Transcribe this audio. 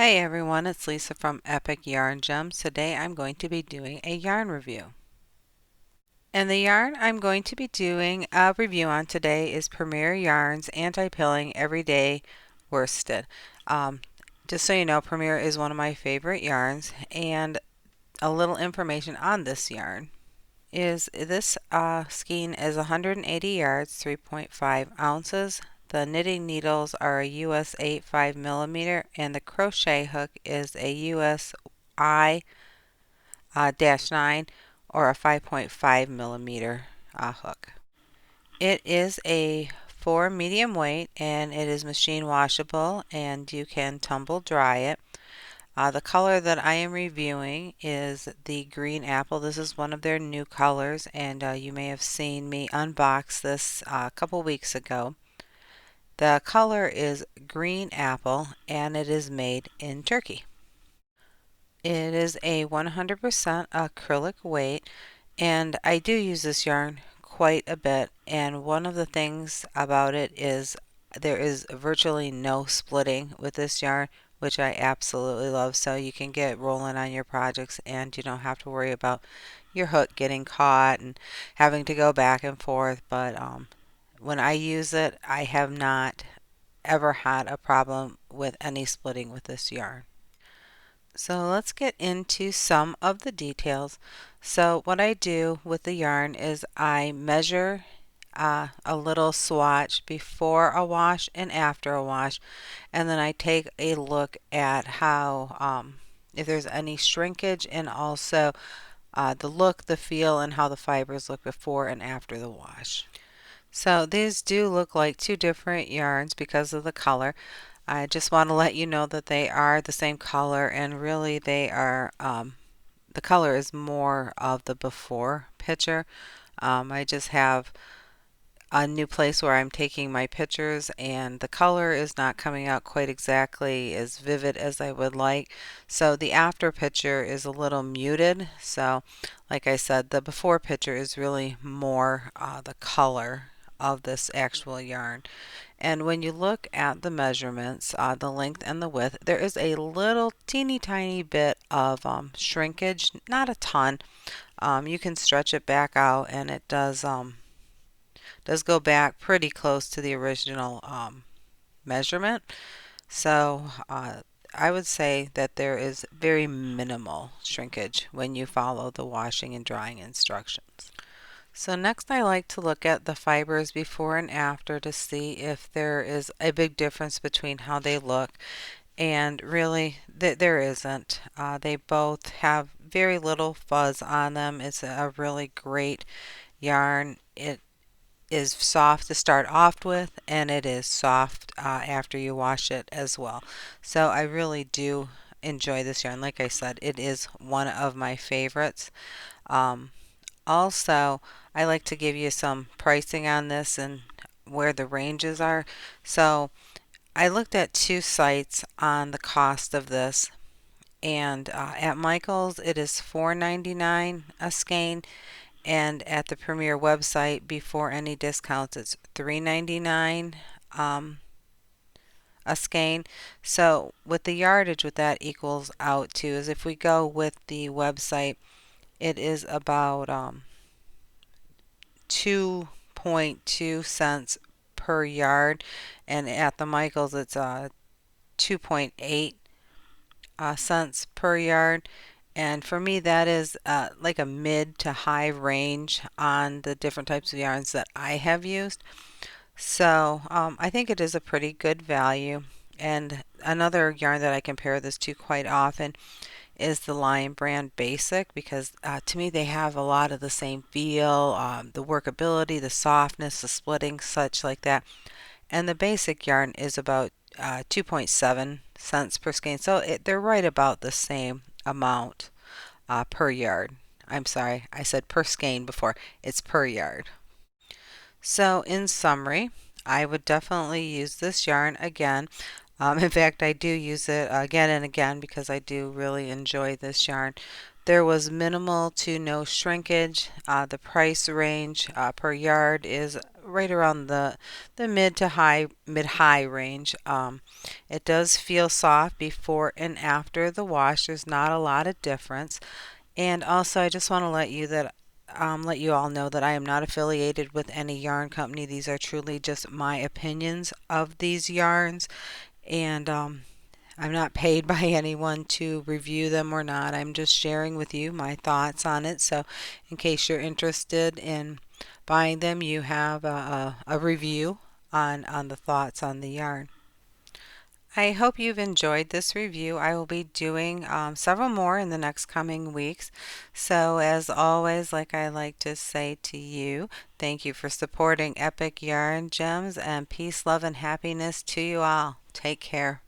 Hey everyone, it's Lisa from Epic Yarn Gems. Today I'm going to be doing a yarn review. And the yarn I'm going to be doing a review on today is Premier Yarns Anti-Pilling Everyday Worsted. Um, just so you know, Premier is one of my favorite yarns, and a little information on this yarn is this skein is 180 yards, 3.5 ounces. The knitting needles are a US 8 5 millimeter, and the crochet hook is a US I dash 9 or a 5.5 millimeter hook. It is a 4 medium weight, and it is machine washable, and you can tumble dry it. The color that I am reviewing is the green apple. This is one of their new colors, and you may have seen me unbox this a couple weeks ago. The color is green apple, and it is made in Turkey. It is a 100% acrylic weight, and I do use this yarn quite a bit, and one of the things about it is there is virtually no splitting with this yarn, which I absolutely love. So you can get rolling on your projects and you don't have to worry about your hook getting caught and having to go back and forth. But when I use it, I have not ever had a problem with any splitting with this yarn. So let's get into some of the details. So what I do with the yarn is I measure a little swatch before a wash and after a wash, and then I take a look at how if there's any shrinkage, and also the look, the feel, and how the fibers look before and after the wash. So these do look like two different yarns because of the color. I just want to let you know that they are the same color, and really they are, the color is more of the before picture. I just have a new place where I'm taking my pictures, and the color is not coming out quite exactly as vivid as I would like. So the after picture is a little muted. So like I said, the before picture is really more the color of this actual yarn. And when you look at the measurements, the length and the width, there is a little teeny tiny bit of shrinkage, not a ton. You can stretch it back out, and it does go back pretty close to the original measurement. So I would say that there is very minimal shrinkage when you follow the washing and drying instructions. So next I like to look at the fibers before and after to see if there is a big difference between how they look, and really there isn't. They both have very little fuzz on them. It's a really great yarn. It is soft to start off with, and it is soft after you wash it as well. So I really do enjoy this yarn. Like I said, it is one of my favorites. Um, Also, I like to give you some pricing on this and where the ranges are. So I looked at two sites on the cost of this, and at Michael's it is $4.99 a skein, and at the Premier website before any discounts it's $3.99 a skein. So with the yardage, what that equals out to is, if we go with the website, it is about 2.2 cents per yard, and at the Michaels it's 2.8 cents per yard. And for me, that is like a mid to high range on the different types of yarns that I have used. So I think it is a pretty good value. And another yarn that I compare this to quite often is the Lion Brand Basic, because to me they have a lot of the same feel, the workability, the softness, the splitting, such like that. And the Basic yarn is about 2.7 cents per skein, so they're right about the same amount per yard. I'm sorry, I said per skein before. It's per yard. So in summary, I would definitely use this yarn again. In fact, I do use it again and again because I do really enjoy this yarn. There was minimal to no shrinkage. The price range per yard is right around the mid high range. It does feel soft before and after the wash. There's not a lot of difference. And also, I just want to let you all know that I am not affiliated with any yarn company. These are truly just my opinions of these yarns, and I'm not paid by anyone to review them or not. I'm just sharing with you my thoughts on it. So, in case you're interested in buying them, you have a review on the thoughts on the yarn. I hope you've enjoyed this review. I will be doing several more in the next coming weeks. So, as always, like I like to say to you, thank you for supporting Epic Yarn Gems, and peace, love, and happiness to you all. Take care.